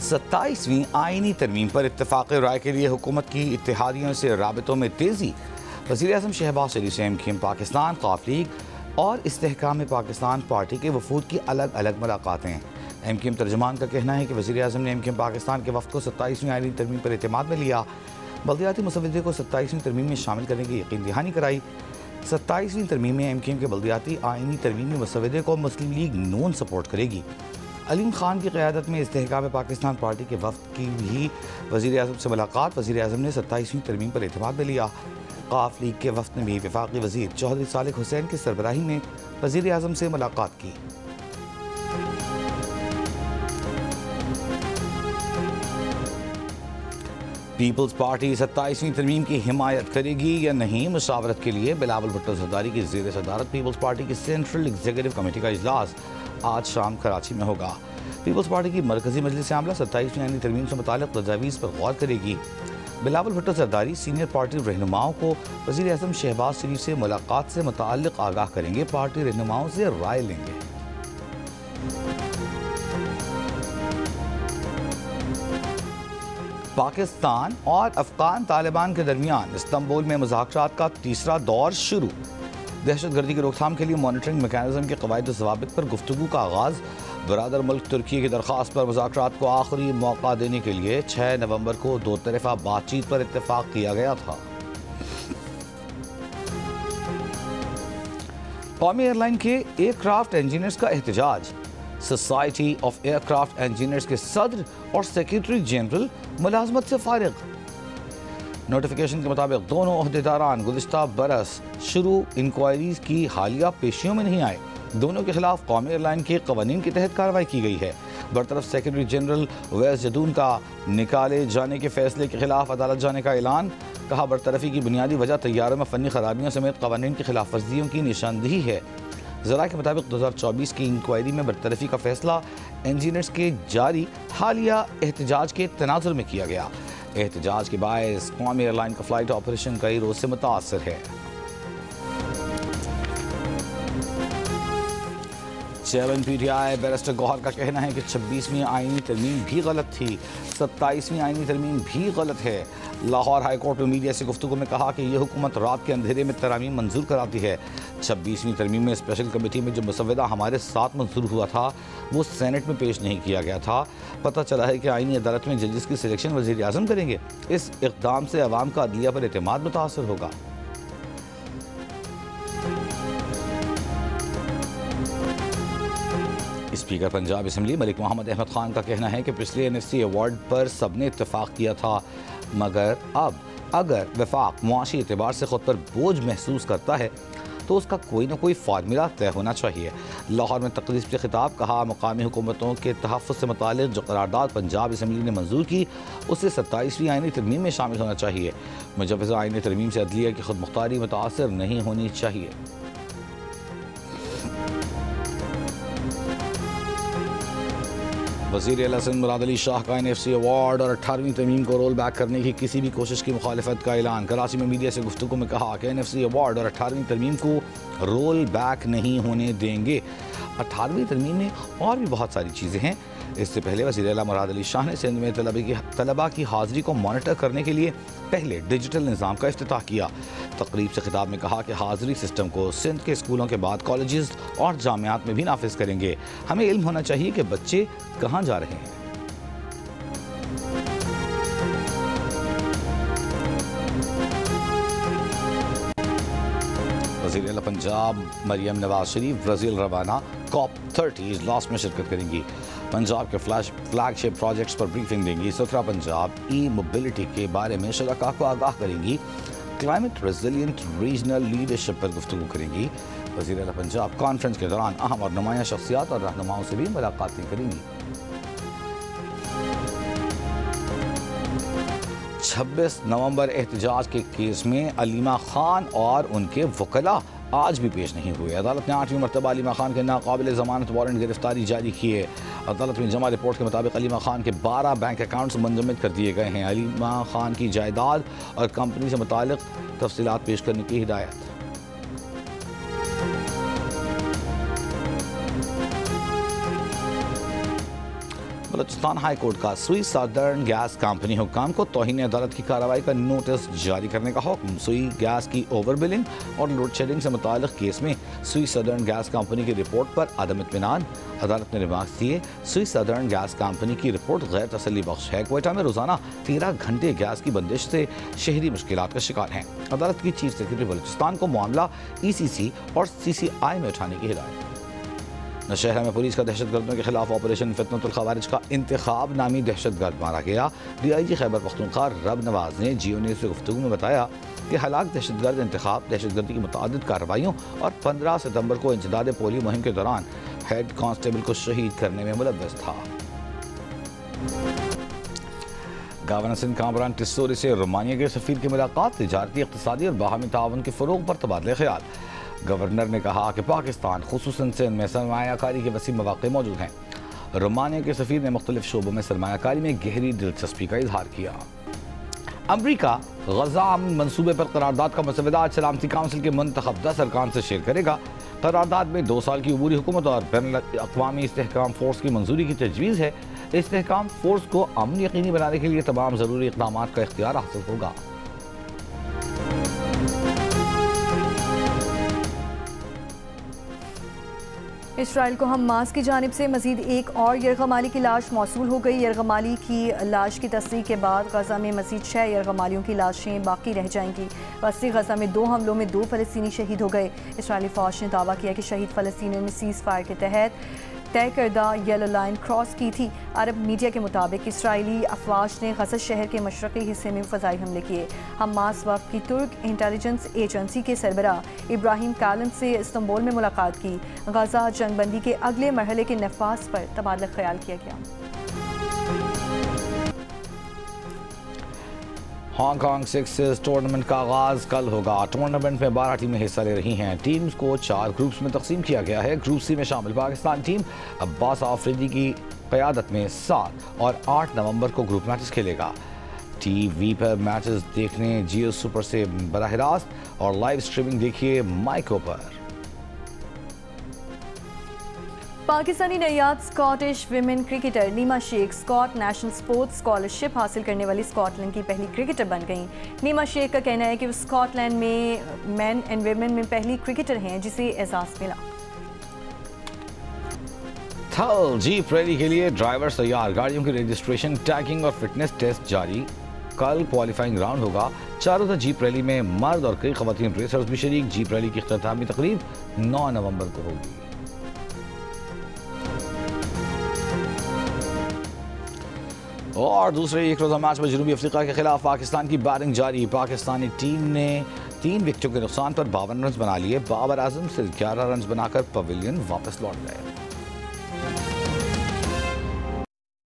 27वीं आईनी तरमीम पर इत्तेफाक राय के लिए हुकूमत की इत्तेहादियों से राबतों में तेज़ी। वज़ीर-ए-आज़म शहबाज शरीफ से एमक्यूएम पाकिस्तान, क़ाफ लीग और इस्तेहकाम पाकिस्तान पार्टी के वफूद की अलग अलग मुलाकातें। एमक्यूएम तर्जुमान का कहना है कि वज़ीर-ए-आज़म ने एमक्यूएम पाकिस्तान के वफ़द को 27वीं आईनी तरमीम पर एतमाद में लिया। बल्दियाती मुसव्वदे को 27वीं तरमीम में शामिल करने की यकीन दहानी कराई। 27वीं तरमीम में एमक्यूएम के बल्दियाती आईनी तरमीमी मुसव्वदे को मुस्लिम लीग नून सपोर्ट करेगी। अलीम खान की क़यादत में इस्तेहकाम पाकिस्तान पार्टी के वफ़द की भी वज़ीर-ए-आज़म से मुलाकात। वज़ीर-ए-आज़म ने 27वीं तरमीम पर एतमाद में लिया। क़ाफ लीग के वफ़द ने भी वफ़ाक़ी वज़ीर चौधरी सालिक हुसैन की सरबराही में वज़ीर-ए-आज़म से मुलाकात की। पीपल्स पार्टी 27वीं तरमीम की हिमायत करेगी या नहीं, मुशावरत के लिए बिलावल भुट्टो ज़रदारी की ज़ेर सदारत पीपल्स पार्टी की सेंट्रल एग्जीक्यूटिव कमेटी का इजलास आज शाम कराची में होगा। पीपल्स पार्टी की मरकजी मजलिस आमला 27वीं आईनी तरमीम से मुताल्लिक़ तजावीज़ पर गौर करेगी। बिलावल भुट्टो ज़रदारी सीनियर पार्टी रहनुमाओं को वज़ीर-ए-आज़म शहबाज शरीफ से मुलाकात से मुताल्लिक़ आगाह करेंगे। पार्टी रहनुमाओं से राय लेंगे। पाकिस्तान और अफगान तालिबान के दरमियान इस्तांबुल में मुज़ाकरात का तीसरा दौर शुरू। दहशतगर्दी की रोकथाम के लिए मॉनिटरिंग मैकेनिज्म के क़वाइद व ज़वाबित पर गुफ्तगू का आगाज़। बरादर मुल्क तुर्की की दरख्वास्त पर मुज़ाकरात को आखिरी मौका देने के लिए 6 नवंबर को दो तरफ़ा बातचीत पर इत्तेफाक किया गया था। कौमी एयरलाइन के एयरक्राफ्ट इंजीनियर्स का एहतजाज। सोसाइटी ऑफ एयरक्राफ्ट इंजीनियर्स के सदर और सेक्रेटरी जनरल मुलाजमत से फारिग। नोटिफिकेशन के मुताबिक दोनों ओहदेदारान गुज़िश्ता बरस शुरू इंक्वायरीज की हालिया पेशियों में नहीं आए। दोनों के खिलाफ कौमी एयरलाइन के कवानीन के तहत कार्रवाई की गई है। बरतरफ सेक्रेटरी जनरल वैस जदून का निकाले जाने के फैसले के खिलाफ अदालत जाने का ऐलान। कहा, बरतरफी की बुनियादी वजह तैयारों में फ़नी खराबियों समेत कवानीन की खिलाफ वर्जियों की निशानदेही है। ज़रा के मुताबिक 2024 की इंक्वायरी में बरतरफी का फैसला इंजीनियर्स के जारी हालिया एहतजाज के तनाजुर में किया गया। एहतजाज के बायस कौमी एयरलाइन का फ़्लाइट ऑपरेशन कई रोज़ से मुतासर है। चेयरमैन PTI बैरिस्टर गौहर का कहना है कि 26वीं आईनी तरमीम भी गलत थी, 27वीं आईनी तरमीम भी गलत है। लाहौर हाई कोर्ट में मीडिया से गुफ्तगू में कहा कि यह हुकूमत रात के अंधेरे में तरामीम मंजूर कराती है। 26वीं तरमीम में स्पेशल कमेटी में जो मसवदा हमारे साथ मंजूर हुआ था वो सेनेट में पेश नहीं किया गया था। पता चला है कि आईनी अदालत में जजेस की सिलेक्शन वज़ीर-ए-आज़म करेंगे। इस इक़दाम से अवाम का अदलिया पर एतमाद मुतासर होगा। स्पीकर पंजाब असम्बली मलिक मोहम्मद अहमद खान का कहना है कि पिछले NFC अवार्ड पर सबने इत्तेफाक किया था, मगर अब अगर वफाक मुआशी एतबार से ख़ुद पर बोझ महसूस करता है तो उसका कोई ना कोई फार्मूला तय होना चाहिए। लाहौर में तकरीब से खिताब। कहा, मकामी हुकूमतों के तहफ़्फ़ुज़ से मुताल्लिक़ जो करारदाद पंजाब असम्बली ने मंजूर की उसे 27वीं आईनी तरमीम में शामिल होना चाहिए। मुजव्वज़ा आईनी तरमीम से अदलिया की खुद मुख्तारी मुतासर नहीं होनी चाहिए। वज़ीर-ए-आला सिंध मुराद अली शाह का NFC अवार्ड और 18वीं तरमीम को रोल बैक करने की किसी भी कोशिश की मुखालिफत का ऐलान। कराची में मीडिया से गुफ्तगू में कहा कि NFC अवार्ड और 18वीं तरमीम को रोल बैक नहीं होने देंगे। 18वीं तरमीम में और भी बहुत सारी चीज़ें हैं। इससे पहले वज़ीर-ए-आला मुराद अली शाह ने सिंध में तलबा की हाज़िरी को मॉनिटर करने के लिए पहले डिजिटल निज़ाम का इफ्तिताह किया। तकरीब से खिताब में कहा कि हाज़िरी सिस्टम को सिंध के स्कूलों के बाद कॉलेजेस और जामियात में भी नाफिज करेंगे। हमें इल्म होना चाहिए कि बच्चे कहाँ जा रहे हैं। वज़ीर-ए-आला पंजाब मरियम नवाज शरीफ ब्राज़ील रवाना COP30 इजलास में शिरकत करेंगी। पंजाब के फ्लैगशिप प्रोजेक्ट्स पर ब्रीफिंग देंगी। सुथरा पंजाब ई-मोबिलिटी के बारे में शरका को आगाह करेंगी। क्लाइमेट रेजिलिएंट रीजनल लीडरशिप पर गुफ्तगू करेंगी। वज़ीर-ए-आला पंजाब कॉन्फ्रेंस के दौरान अहम और नुमाया शख्सियात और रहनुमाओं से भी मुलाकातें करेंगी। 26 नवंबर एहतजाज के केस में अलीमा खान और उनके वकला आज भी पेश नहीं हुए। अदालत ने 8वीं मरतबा अलीमा खान के नाकाबिल ज़मानत वारंट गिरफ्तारी जारी किए। अदालत में जमा रिपोर्ट के मुताबिक अलीमा खान के 12 बैंक अकाउंट्स मुंजमद कर दिए गए हैं। अलीमा खान की जायदाद और कंपनी से मुताल्लिक़ तफसीलात पेश करने की हिदायत। बलूचिस्तान हाई कोर्ट का सुई सदर्न गैस कंपनी हुक्काम को तौहीन अदालत की कार्रवाई का नोटिस जारी करने का हुक्म। सुई गैस की ओवर बिलिंग और लोड शेडिंग से मुताल्लिक केस में सुई सदर्न गैस कंपनी की रिपोर्ट पर अदम इत्मीनान। अदालत ने रिमार्क्स दिए, सुई सदर्न गैस कंपनी की रिपोर्ट गैर तसल्ली बख्श है। क्वेटा में रोजाना 13 घंटे गैस की बंदिश से शहरी मुश्किलात का शिकार हैं। अदालत की चीफ सेक्रेटरी बलूचिस्तान को मामला ECC और CCI में उठाने की हिदायत। नौशहरा में पुलिस का दहशतगर्दों के खिलाफ ऑपरेशन फितनतुल खवारिज का इंतखाब नामी दहशतगर्द मारा गया। DIG खैबर पख्तूनख्वा रब नवाज ने जियो न्यूज़ से गुफ्तगू में बताया कि हलाक दहशतगर्द इंतखाब दहशतगर्दी की मुतअद्दिद कार्रवाइयों और 15 सितंबर को इंसदाद पोलियो मुहिम के दौरान हेड कांस्टेबल को शहीद करने में मुलव्वस था। गवर्नर सिंध कामरान टिस्सोरी से रोमानिया के सफीर की मुलाकात, तिजारती, इक़्तिसादी और बाहमी ताउन के फ़रोग़ पर तबादले ख़याल। गवर्नर ने कहा कि पाकिस्तान खुसूसन सिंध में सरमायाकारी के वसीम मौक़े मौजूद हैं। रोमानिया के सफीर ने मुख्तलिफ शोबों में सरमायाकारी में गहरी दिलचस्पी का इजहार किया। अमरीका गजा अमन मनसूबे पर करारदाद का मसवदा आज सलामती काउंसिल के मुंतखब 10 अरकान से शेयर करेगा। करारदाद में 2 साल की अबूरी हुकूमत और बैनुल अक़वामी इस्तेहकाम फोर्स की मंजूरी की तजवीज़ है। इस्तेहकाम फोर्स को अमन यकीनी बनाने के लिए तमाम ज़रूरी इक़दाम का इख्तियार हासिल होगा। इसराइल को हमास की जानिब से मजीद एक और यरगमाली की लाश मौसूल हो गई। यरगमाली की लाश की तस्दीक के बाद गजा में मजीद 6 यरगमालियों की लाशें बाकी रह जाएंगी। वस्ती गजा में 2 हमलों में 2 फ़लस्तीनी शहीद हो गए। इसराइली फ़ौज ने दावा किया कि शहीद फ़लस्तीनियों ने सीज़ फायर के तहत तय करदा येलो लाइन क्रॉस की थी। अरब मीडिया के मुताबिक इसराइली अफवाज ने गजा शहर के मशरक़ी हिस्से में फ़ज़ाई हमले किए। हमास वफ़द की तुर्क इंटेलिजेंस एजेंसी के सरबराह इब्राहिम कालम से इस्तंबुल में मुलाकात की। गजा जंगबंदी के अगले मरहले के नफाज पर तबादला ख्याल किया गया। हांगकांग सिक्सेस टूर्नामेंट का आगाज कल होगा। टूर्नामेंट में 12 टीमें हिस्सा ले रही हैं। टीम्स को 4 ग्रुप्स में तकसीम किया गया है। ग्रुप सी में शामिल पाकिस्तान टीम अब्बास आफरीदी की क़यादत में 7 और 8 नवंबर को ग्रुप मैचेस खेलेगा। TV पर मैचेस देखने जियो सुपर से बराह रास्त और लाइव स्ट्रीमिंग देखिए माइको पर। पाकिस्तानी नैयाद Scottish women cricketer Neema Sheikh Scot national sports scholarship हासिल करने वाली स्कॉटलैंड की पहली क्रिकेटर बन गईं। नीमा शेख का कहना है कि वो स्कॉटलैंड में मेन एंड विमेन में पहली क्रिकेटर हैं जिसे एजाज़ मिला। थल जीप रैली के लिए ड्राइवर्स तैयार। गाड़ियों की रजिस्ट्रेशन, टैगिंग और फिटनेस टेस्ट जारी। कल क्वालिफाइंग राउंड होगा। चारों जीप रैली में मर्द और कई ख़वातीन रेसर्स भी शरीक। जीप रैली की इख्तितामी तकरीब 9 नवंबर को होगी। और दूसरे एक रोज़ा मैच में जनूबी अफ्रीका के खिलाफ पाकिस्तान की बैटिंग जारी। पाकिस्तानी टीम ने 3 विकेटों के नुकसान पर 52 रन बना लिए। बाबर आजम सिर्फ 11 रन बनाकर पवेलियन वापस लौट गए।